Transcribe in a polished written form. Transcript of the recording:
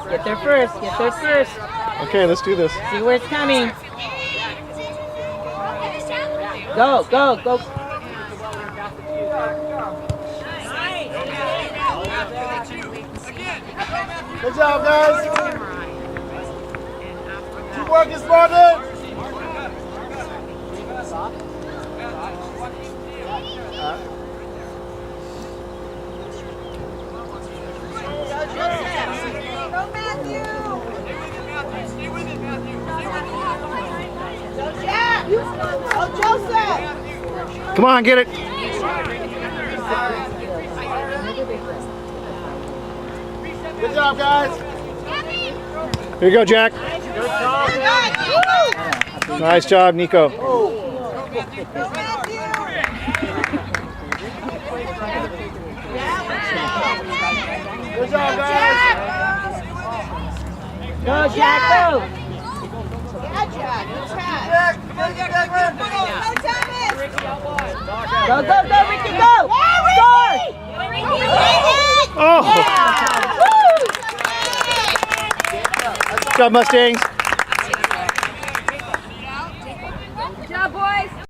Get there first. Get there first. Okay, let's do this. See where it's coming. Go, go, go. Good job, guys. Keep working, Spartan. Go, Matthew! Stay with it, Matthew. Go, Jack! Go, Joseph! Come on, get it. Good job, guys. Here you go, Jack. Nice job, Nico. Go, Matthew! Good job, guys. Go, Jack, go. Yeah, Jack. Good catch. Go, Thomas! Go, go, go, Ricky, go. Score. Oh. Good job, Mustangs.